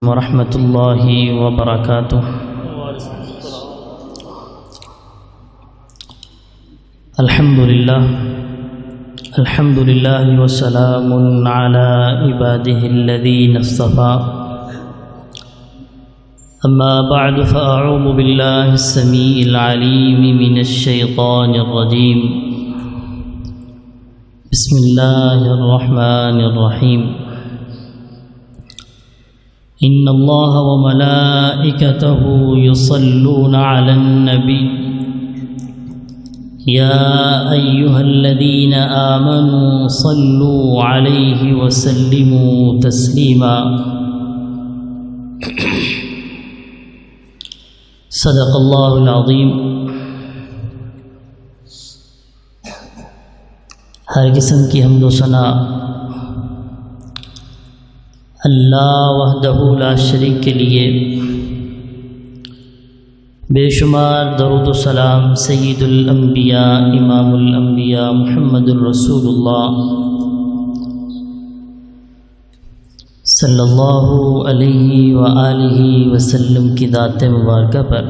ورحمۃ اللہ وبرکاتہ۔ الحمد للہ وسلام علی عباده الذین اصطفى، اما بعد فاعوذ باللہ السمیع العلیم من الشیطان الرجیم، بسم اللہ الرحمن الرحیم۔ ان اللہ وملائکتہ یصلون علی النبی یا ایہا الذین آمنوا صلوا علیہ وسلموا تسلیما۔ صدق اللہ العظیم۔ ہر قسم کی حمد و ثنا اللہ وحدہ لا شریک کے لیے، بے شمار درود و سلام سید الانبیاء امام الانبیاء محمد الرسول اللہ صلی اللہ علیہ وآلہ وسلم کی ذات مبارکہ پر۔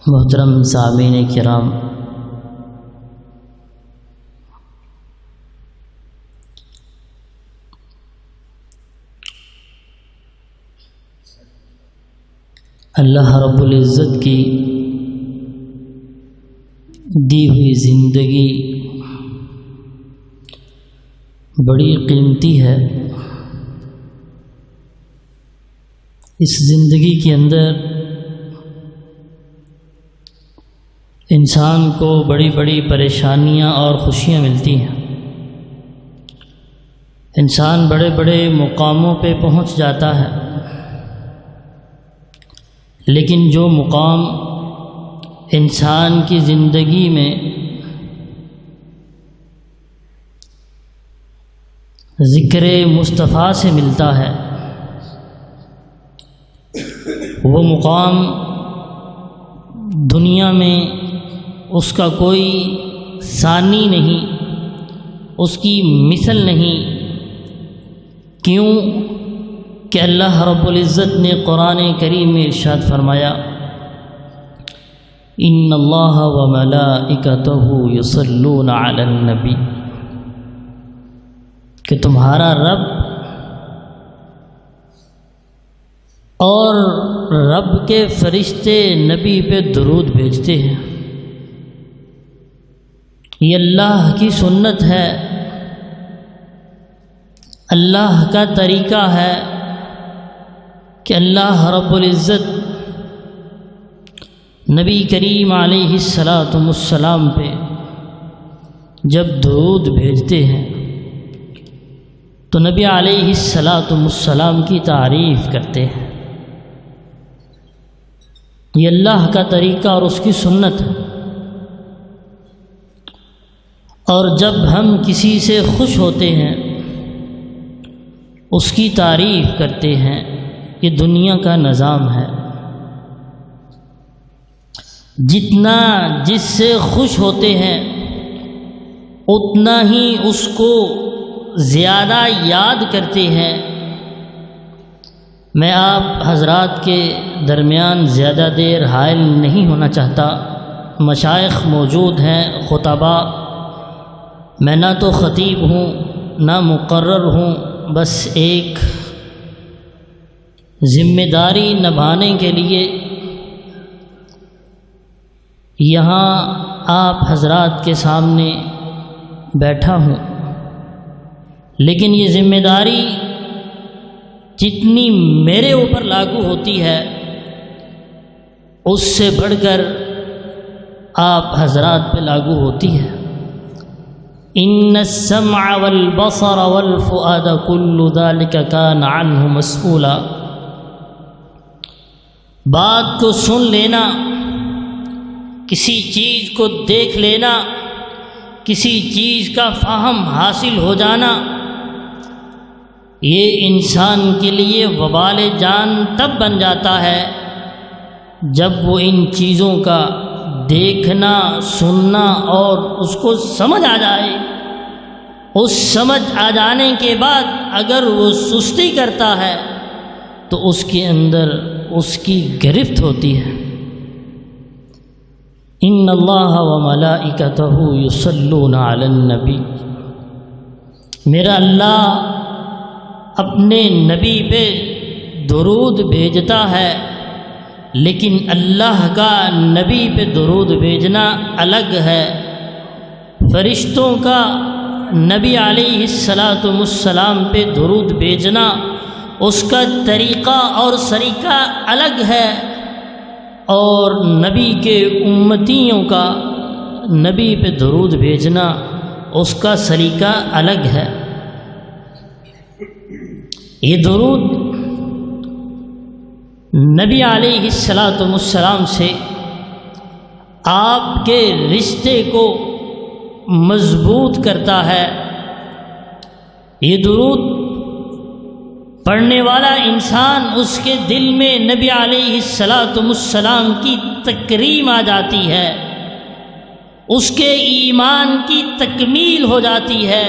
محترم سامعین کرام، اللہ رب العزت کی دی ہوئی زندگی بڑی قیمتی ہے۔ اس زندگی کے اندر انسان کو بڑی بڑی پریشانیاں اور خوشیاں ملتی ہیں۔ انسان بڑے بڑے مقاموں پہ پہنچ جاتا ہے، لیکن جو مقام انسان کی زندگی میں ذکر مصطفیٰ سے ملتا ہے، وہ مقام دنیا میں اس کا کوئی ثانی نہیں، اس کی مثل نہیں۔ کیوں کہ اللہ رب العزت نے قرآن کریم میں ارشاد فرمایا، ان اللہ وملائکتہ یصلون علی النبی، کہ تمہارا رب اور رب کے فرشتے نبی پہ درود بھیجتے ہیں۔ یہ اللہ کی سنت ہے، اللہ کا طریقہ ہے کہ اللہ رب العزت نبی کریم علیہ السلام پہ جب درود بھیجتے ہیں تو نبی علیہ السلام کی تعریف کرتے ہیں۔ یہ اللہ کا طریقہ اور اس کی سنت ہے۔ اور جب ہم کسی سے خوش ہوتے ہیں، اس کی تعریف کرتے ہیں۔ یہ دنیا کا نظام ہے، جتنا جس سے خوش ہوتے ہیں اتنا ہی اس کو زیادہ یاد کرتے ہیں۔ میں آپ حضرات کے درمیان زیادہ دیر حائل نہیں ہونا چاہتا، مشائخ موجود ہیں، خطباء، میں نہ تو خطیب ہوں نہ مقرر ہوں، بس ایک ذمہ داری نبھانے کے لیے یہاں آپ حضرات کے سامنے بیٹھا ہوں۔ لیکن یہ ذمہ داری جتنی میرے اوپر لاگو ہوتی ہے اس سے بڑھ کر آپ حضرات پہ لاگو ہوتی ہے۔ ان السمع والبصر والفؤاد كل ذلك كان عنه مسؤولا۔ بات کو سن لینا، کسی چیز کو دیکھ لینا، کسی چیز کا فہم حاصل ہو جانا، یہ انسان کے لیے وبال جان تب بن جاتا ہے جب وہ ان چیزوں کا دیکھنا، سننا اور اس کو سمجھ آ جائے۔ اس سمجھ آ جانے کے بعد اگر وہ سستی کرتا ہے تو اس کے اندر اس کی گرفت ہوتی ہے۔ ان اللہ و ملائکتہ یصلون علی النبی، میرا اللہ اپنے نبی پہ درود بھیجتا ہے، لیکن اللہ کا نبی پہ درود بھیجنا الگ ہے۔ فرشتوں کا نبی علیہ السلام پہ درود بھیجنا اس کا طریقہ اور سلیقہ الگ ہے، اور نبی کے امتیوں کا نبی پہ درود بھیجنا اس کا سلیقہ الگ ہے۔ یہ درود نبی علیہ السلام سے آپ کے رشتے کو مضبوط کرتا ہے۔ یہ درود پڑھنے والا انسان اس کے دل میں نبی علیہ السلام کی تکریم آ جاتی ہے، اس کے ایمان کی تکمیل ہو جاتی ہے،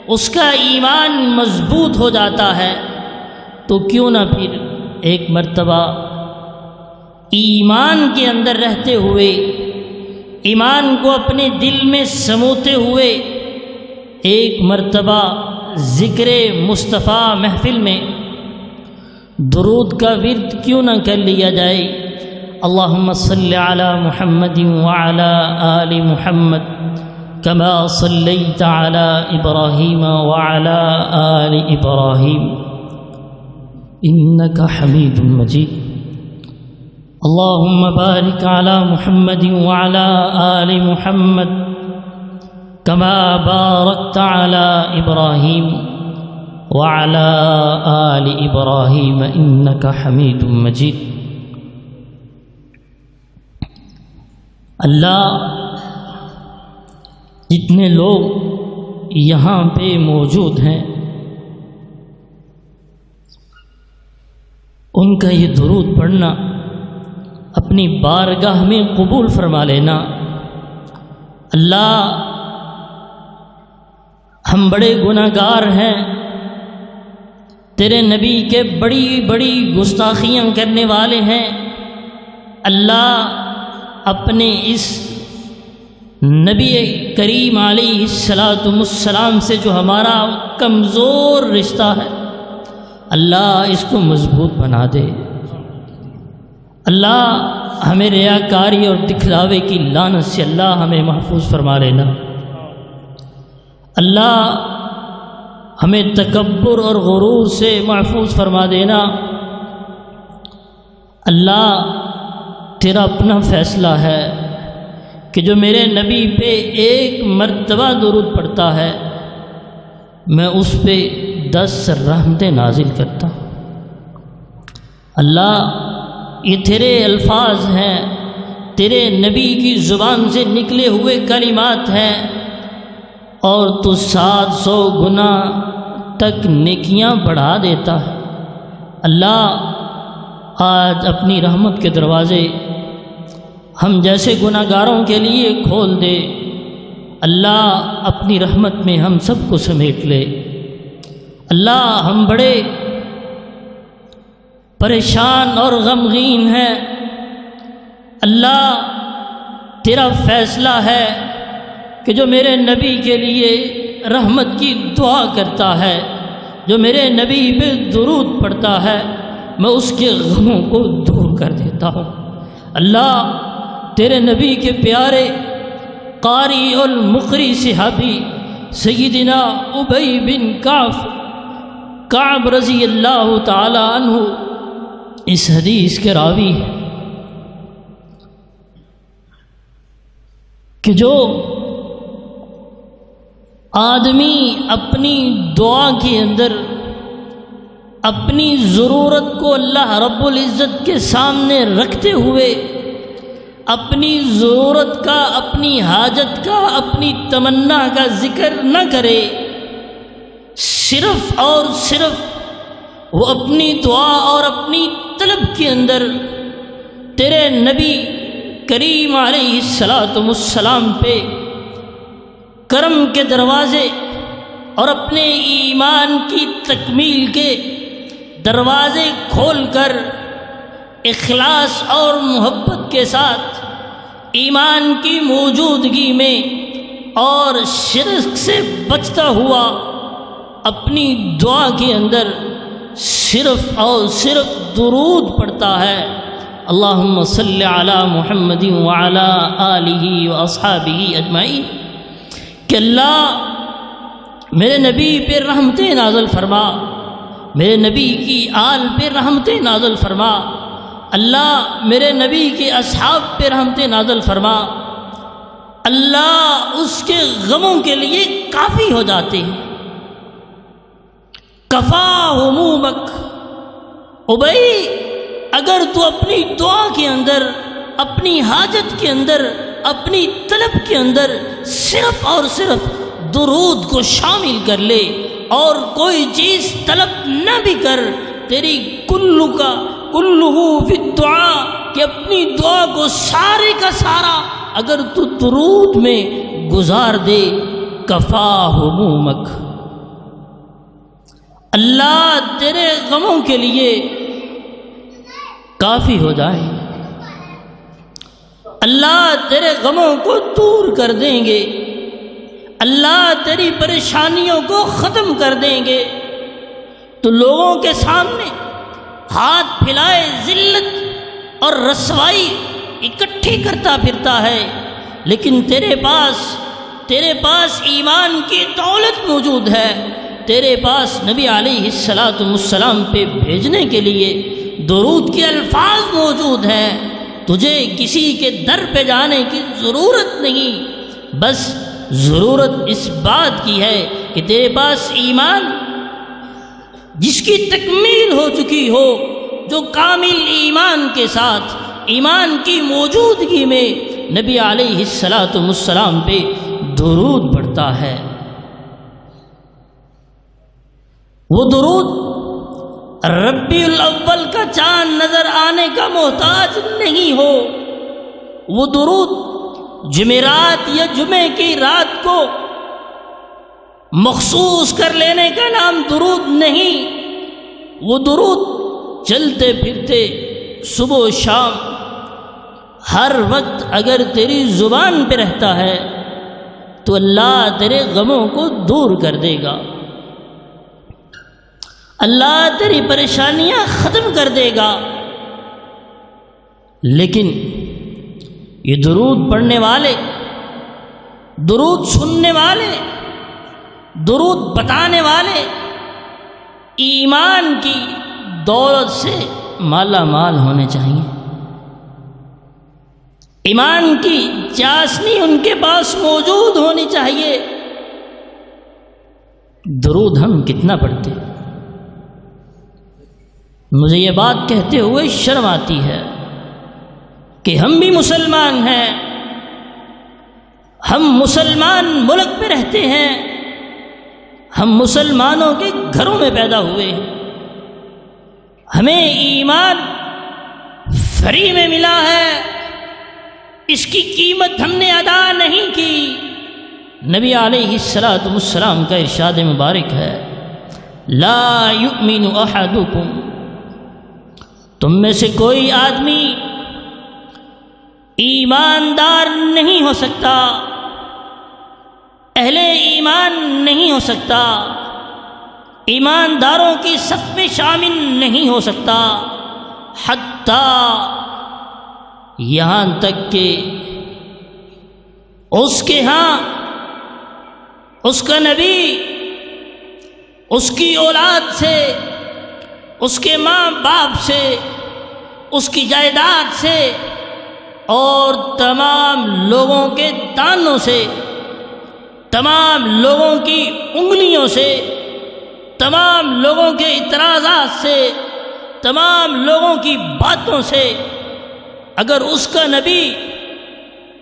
اس کا ایمان مضبوط ہو جاتا ہے۔ تو کیوں نہ پھر ایک مرتبہ ایمان کے اندر رہتے ہوئے، ایمان کو اپنے دل میں سموتے ہوئے، ایک مرتبہ ذکر مصطفیٰ محفل میں درود کا ورد کیوں نہ کر لیا جائے۔ اللہم صلی علی محمد وعلی آل محمد کما صلیت علی ابراہیم وعلی آل ابراہیم انک حمید مجید۔ اللہم بارک علی محمد وعلی آل محمد کما بارکت علی ابراہیم وعلی آل ابراہیم انک حمید مجید۔ اللہ جتنے لوگ یہاں پہ موجود ہیں ان کا یہ درود پڑھنا اپنی بارگاہ میں قبول فرما لینا۔ اللہ ہم بڑے گناہ گار ہیں، تیرے نبی کے بڑی بڑی گستاخیاں کرنے والے ہیں۔ اللہ اپنے اس نبی کریم علیہ السلام سے جو ہمارا کمزور رشتہ ہے، اللہ اس کو مضبوط بنا دے۔ اللہ ہمیں ریاکاری اور دکھلاوے کی لعنت سے اللہ ہمیں محفوظ فرما لینا۔ اللہ ہمیں تکبر اور غرور سے محفوظ فرما دینا۔ اللہ تیرا اپنا فیصلہ ہے کہ جو میرے نبی پہ ایک مرتبہ درود پڑھتا ہے میں اس پہ 10 رحمتیں نازل کرتا ہوں۔ اللہ یہ تیرے الفاظ ہیں، تیرے نبی کی زبان سے نکلے ہوئے کلمات ہیں، اور تو 700 گنا تک نیکیاں بڑھا دیتا ہے۔ اللہ آج اپنی رحمت کے دروازے ہم جیسے گناہ گاروں کے لیے کھول دے۔ اللہ اپنی رحمت میں ہم سب کو سمیٹ لے۔ اللہ ہم بڑے پریشان اور غمگین ہیں۔ اللہ تیرا فیصلہ ہے کہ جو میرے نبی کے لیے رحمت کی دعا کرتا ہے، جو میرے نبی پہ درود پڑھتا ہے، میں اس کے غموں کو دور کر دیتا ہوں۔ اللہ تیرے نبی کے پیارے قاری اور مقری صحابی سیدنا ابی بن کعب رضی اللہ تعالی عنہ اس حدیث کے راوی ہیں کہ جو آدمی اپنی دعا کے اندر اپنی ضرورت کو اللہ رب العزت کے سامنے رکھتے ہوئے اپنی ضرورت کا، اپنی حاجت کا، اپنی تمنا کا ذکر نہ کرے، صرف اور صرف وہ اپنی دعا اور اپنی طلب کے اندر تیرے نبی کریم علیہ السلام پہ کرم کے دروازے اور اپنے ایمان کی تکمیل کے دروازے کھول کر اخلاص اور محبت کے ساتھ ایمان کی موجودگی میں اور شرک سے بچتا ہوا اپنی دعا کے اندر صرف اور صرف درود پڑھتا ہے، اللہم صلی علی محمد وعلی آلہ واصحابہ اجمعین، کہ اللہ میرے نبی پہ رحمتیں نازل فرما، میرے نبی کی آل پہ رحمتیں نازل فرما، اللہ میرے نبی کے اصحاب پہ رحمتیں نازل فرما۔ اللہ اس کے غموں کے لیے کافی ہو جاتے ہیں۔ کفا ہمومک، ابئی اگر تو اپنی دعا کے اندر، اپنی حاجت کے اندر، اپنی طلب کے اندر صرف اور صرف درود کو شامل کر لے اور کوئی چیز طلب نہ بھی کر، تیری کلہ فی الدعا، کہ اپنی دعا کو سارے کا سارا اگر تو درود میں گزار دے، کفا ہمومک، اللہ تیرے غموں کے لیے کافی ہو جائے، اللہ تیرے غموں کو دور کر دیں گے، اللہ تیری پریشانیوں کو ختم کر دیں گے۔ تو لوگوں کے سامنے ہاتھ پھیلائے ذلت اور رسوائی اکٹھی کرتا پھرتا ہے، لیکن تیرے پاس ایمان کی دولت موجود ہے، تیرے پاس نبی علیہ السلام پہ بھیجنے کے لیے درود کے الفاظ موجود ہیں، تجھے کسی کے در پہ جانے کی ضرورت نہیں، بس ضرورت اس بات کی ہے کہ تیرے پاس ایمان جس کی تکمیل ہو چکی ہو، جو کامل ایمان کے ساتھ ایمان کی موجودگی میں نبی علیہ السلام پہ درود پڑھتا ہے، وہ درود ربیع الاول کا چاند نظر آنے کا محتاج نہیں ہو، وہ درود جمعرات یا جمعے کی رات کو مخصوص کر لینے کا نام درود نہیں، وہ درود چلتے پھرتے صبح و شام ہر وقت اگر تیری زبان پہ رہتا ہے تو اللہ تیرے غموں کو دور کر دے گا، اللہ تیری پریشانیاں ختم کر دے گا۔ لیکن یہ درود پڑھنے والے، درود سننے والے، درود بتانے والے ایمان کی دولت سے مالا مال ہونے چاہیے، ایمان کی چاشنی ان کے پاس موجود ہونی چاہیے۔ درود ہم کتنا پڑھتے؟ مجھے یہ بات کہتے ہوئے شرم آتی ہے کہ ہم بھی مسلمان ہیں، ہم مسلمان ملک میں رہتے ہیں، ہم مسلمانوں کے گھروں میں پیدا ہوئے ہیں، ہمیں ایمان فری میں ملا ہے، اس کی قیمت ہم نے ادا نہیں کی۔ نبی علیہ السلام کا ارشاد مبارک ہے، لا یؤمن احدکم، تم میں سے کوئی آدمی ایماندار نہیں ہو سکتا، اہل ایمان نہیں ہو سکتا، ایمانداروں کی صف میں شامل نہیں ہو سکتا، حتیٰ یہاں تک کہ اس کے ہاں اس کا نبی اس کی اولاد سے، اس کے ماں باپ سے، اس کی جائیداد سے اور تمام لوگوں کے تانوں سے، تمام لوگوں کی انگلیوں سے، تمام لوگوں کے اعتراضات سے، تمام لوگوں کی باتوں سے، اگر اس کا نبی،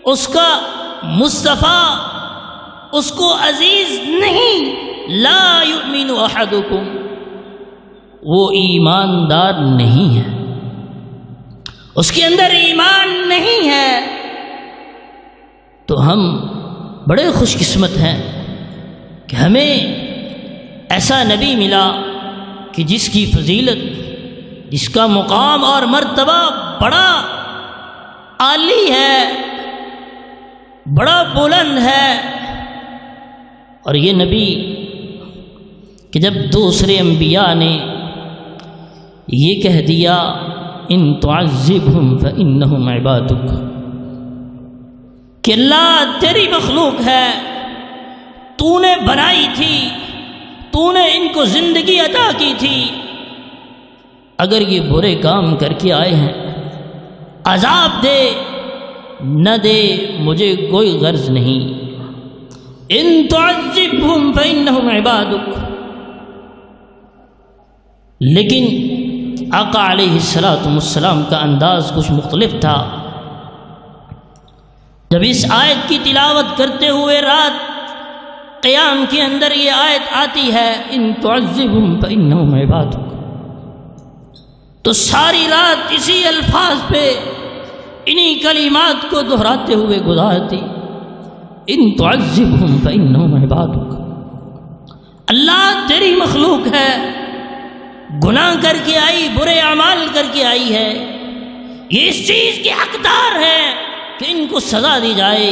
اس کا مصطفیٰ اس کو عزیز نہیں، لا یؤمن احدکم، وہ ایماندار نہیں ہے، اس کے اندر ایمان نہیں ہے، تو ہم بڑے خوش قسمت ہیں کہ ہمیں ایسا نبی ملا کہ جس کی فضیلت، جس کا مقام اور مرتبہ بڑا عالی ہے، بڑا بلند ہے. اور یہ نبی کہ جب دوسرے انبیاء نے یہ کہہ دیا ان تعذبہم فإنہم عبادک، کہ اللہ تیری مخلوق ہے، تو نے بنائی تھی، تو نے ان کو زندگی عطا کی تھی، اگر یہ برے کام کر کے آئے ہیں عذاب دے نہ دے، مجھے کوئی غرض نہیں. ان تعذبہم فإنہم عبادک. لیکن آقا علیہ السلام کا انداز کچھ مختلف تھا. جب اس آیت کی تلاوت کرتے ہوئے رات قیام کے اندر یہ آیت آتی ہے ان تعذبہم فإنہم عبادک، تو ساری رات اسی الفاظ پہ انہی کلمات کو دہراتے ہوئے گزارتی. ان تعذبہم فإنہم عبادک، اللہ تیری مخلوق ہے، گناہ کر کے آئی، برے اعمال کر کے آئی ہے، یہ اس چیز کی حقدار ہے کہ ان کو سزا دی جائے،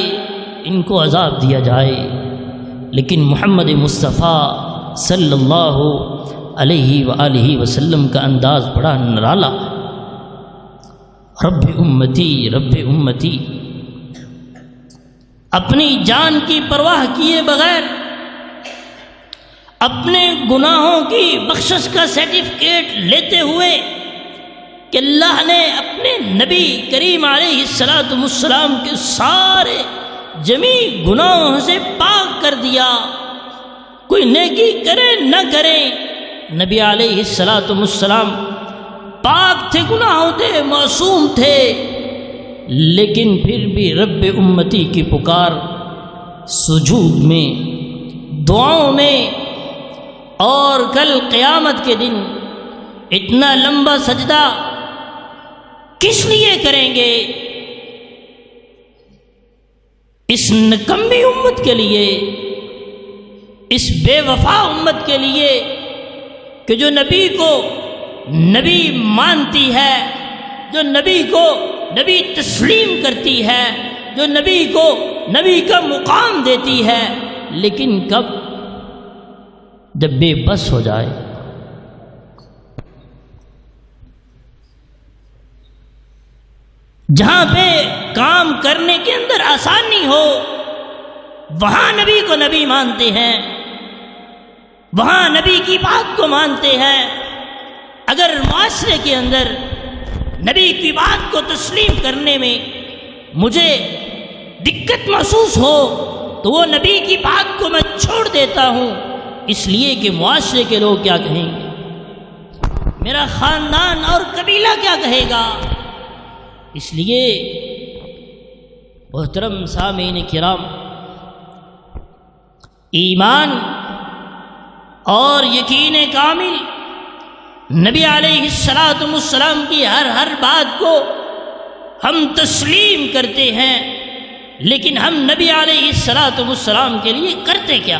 ان کو عذاب دیا جائے. لیکن محمد مصطفیٰ صلی اللہ علیہ وآلہ وسلم کا انداز بڑا نرالا. رب امتی رب امتی، اپنی جان کی پرواہ کیے بغیر اپنے گناہوں کی بخشش کا سرٹیفکیٹ لیتے ہوئے کہ اللہ نے اپنے نبی کریم علیہ السلام کے سارے جمی گناہوں سے پاک کر دیا، کوئی نیکی کرے نہ کرے نبی علیہ السلام پاک تھے، گناہوں سے معصوم تھے. لیکن پھر بھی رب امتی کی پکار سجود میں، دعاؤں میں، اور کل قیامت کے دن اتنا لمبا سجدہ کس لیے کریں گے؟ اس نکمی امت کے لیے، اس بے وفا امت کے لیے کہ جو نبی کو نبی مانتی ہے، جو نبی کو نبی تسلیم کرتی ہے، جو نبی کو نبی کا مقام دیتی ہے، لیکن کب؟ جب بے بس ہو جائے. جہاں پہ کام کرنے کے اندر آسانی ہو وہاں نبی کو نبی مانتے ہیں، وہاں نبی کی بات کو مانتے ہیں. اگر معاشرے کے اندر نبی کی بات کو تسلیم کرنے میں مجھے دقت محسوس ہو تو وہ نبی کی بات کو میں چھوڑ دیتا ہوں، اس لیے کہ معاشرے کے لوگ کیا کہیں گے، میرا خاندان اور قبیلہ کیا کہے گا. اس لیے محترم سامعین کرام، ایمان اور یقین کامل نبی علیہ السلام کی ہر بات کو ہم تسلیم کرتے ہیں، لیکن ہم نبی علیہ السلام کے لیے کرتے کیا؟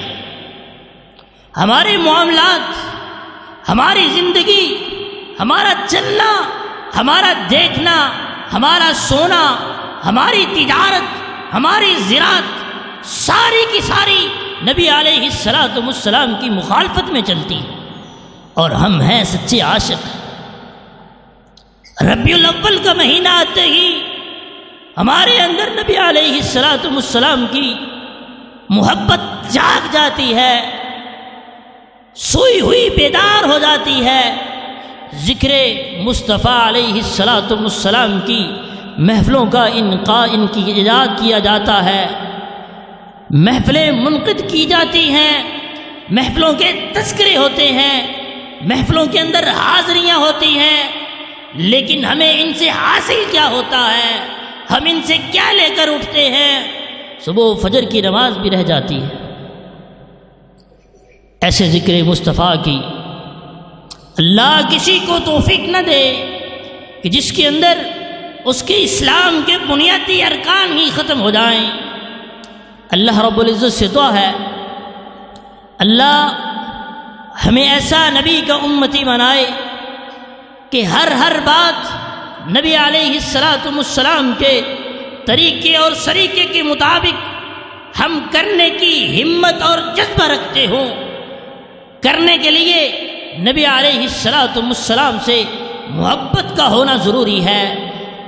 ہمارے معاملات، ہماری زندگی، ہمارا چلنا، ہمارا دیکھنا، ہمارا سونا، ہماری تجارت، ہماری زراعت ساری کی ساری نبی علیہ السلام کی مخالفت میں چلتی، اور ہم ہیں سچے عاشق. ربیع الاول کا مہینہ آتے ہی ہمارے اندر نبی علیہ السلام کی محبت جاگ جاتی ہے، سوئی ہوئی بیدار ہو جاتی ہے. ذکر مصطفیٰ علیہ السلام کی محفلوں کا انعقاد کیا جاتا ہے، محفلیں منعقد کی جاتی ہیں، محفلوں کے تذکرے ہوتے ہیں، محفلوں کے اندر حاضریاں ہوتی ہیں، لیکن ہمیں ان سے حاصل کیا ہوتا ہے؟ ہم ان سے کیا لے کر اٹھتے ہیں؟ صبح فجر کی نماز بھی رہ جاتی ہے. ایسے ذکر مصطفیٰ کی اللہ کسی کو توفیق نہ دے کہ جس کے اندر اس کے اسلام کے بنیادی ارکان ہی ختم ہو جائیں. اللہ رب العزت سے دعا ہے، اللہ ہمیں ایسا نبی کا امتی بنائے کہ ہر بات نبی علیہ السلام کے طریقے اور سلیقے کے مطابق ہم کرنے کی ہمت اور جذبہ رکھتے ہوں۔ کرنے کے لیے نبی علیہ السلام سے محبت کا ہونا ضروری ہے،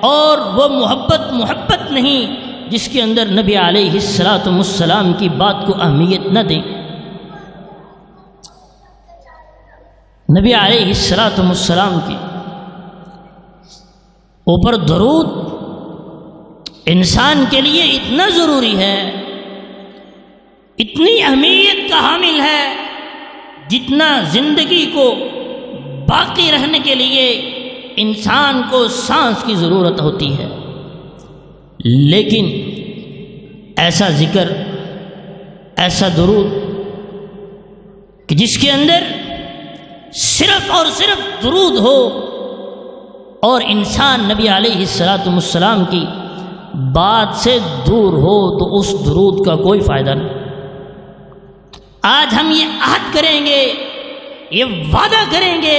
اور وہ محبت نہیں جس کے اندر نبی علیہ السلام کی بات کو اہمیت نہ دیں۔ نبی علیہ السلام کی اوپر درود انسان کے لیے اتنا ضروری ہے، اتنی اہمیت کا حامل ہے، جتنا زندگی کو باقی رہنے کے لیے انسان کو سانس کی ضرورت ہوتی ہے۔ لیکن ایسا ذکر، ایسا درود کہ جس کے اندر صرف اور صرف درود ہو، اور انسان نبی علیہ السلام کی بات سے دور ہو، تو اس درود کا کوئی فائدہ نہیں۔ آج ہم یہ عہد کریں گے، یہ وعدہ کریں گے،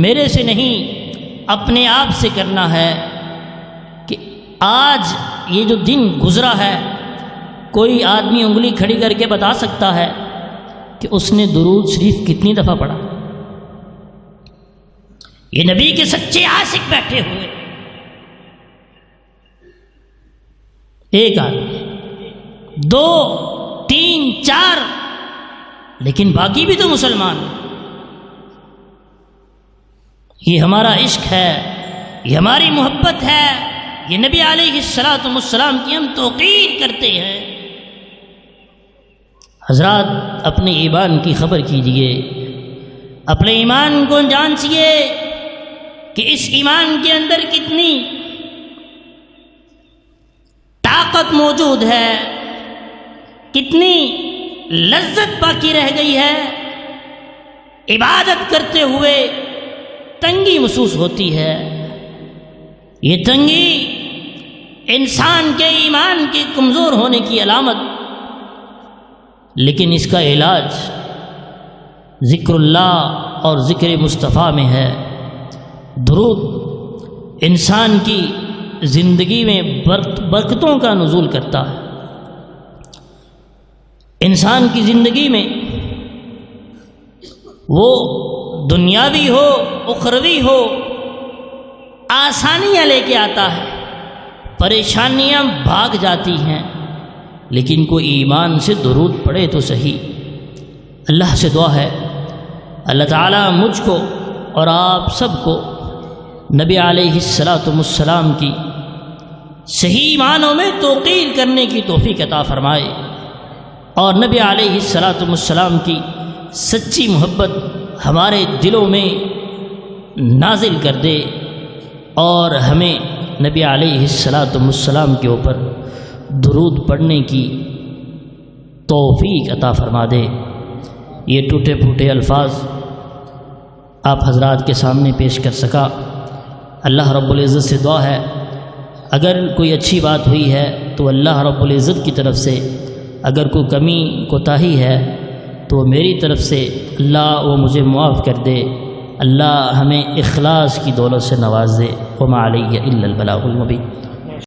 میرے سے نہیں اپنے آپ سے کرنا ہے کہ آج یہ جو دن گزرا ہے، کوئی آدمی انگلی کھڑی کر کے بتا سکتا ہے کہ اس نے درود شریف کتنی دفعہ پڑھا؟ یہ نبی کے سچے عاشق بیٹھے ہوئے، ایک آدمی، دو، تین، چار، لیکن باقی بھی تو مسلمان۔ یہ ہمارا عشق ہے، یہ ہماری محبت ہے، یہ نبی علیہ السلام کی ہم توقیر کرتے ہیں۔ حضرات، اپنے ایمان کی خبر کیجئے، اپنے ایمان کو جانچیے کہ اس ایمان کے اندر کتنی طاقت موجود ہے، کتنی لذت باقی رہ گئی ہے۔ عبادت کرتے ہوئے تنگی محسوس ہوتی ہے، یہ تنگی انسان کے ایمان کے کمزور ہونے کی علامت، لیکن اس کا علاج ذکر اللہ اور ذکر مصطفیٰ میں ہے۔ درود انسان کی زندگی میں برکتوں کا نزول کرتا ہے۔ انسان کی زندگی میں وہ دنیاوی ہو، اخروی ہو، آسانیاں لے کے آتا ہے، پریشانیاں بھاگ جاتی ہیں، لیکن کوئی ایمان سے درود پڑھے تو صحیح۔ اللہ سے دعا ہے اللہ تعالیٰ مجھ کو اور آپ سب کو نبی علیہ السلام کی صحیح معنوں میں توقیر کرنے کی توفیق عطا فرمائے، اور نبی علیہ السلام کی سچی محبت ہمارے دلوں میں نازل کر دے، اور ہمیں نبی علیہ السلام کے اوپر درود پڑھنے کی توفیق عطا فرما دے۔ یہ ٹوٹے پھوٹے الفاظ آپ حضرات کے سامنے پیش کر سکا۔ اللہ رب العزت سے دعا ہے اگر کوئی اچھی بات ہوئی ہے تو اللہ رب العزت کی طرف سے، اگر کوئی کمی کوتاہی ہے تو میری طرف سے اللہ وہ مجھے معاف کر دے۔ اللہ ہمیں اخلاص کی دولت سے نواز دے۔ وما علیہ الا البلاغ المبین۔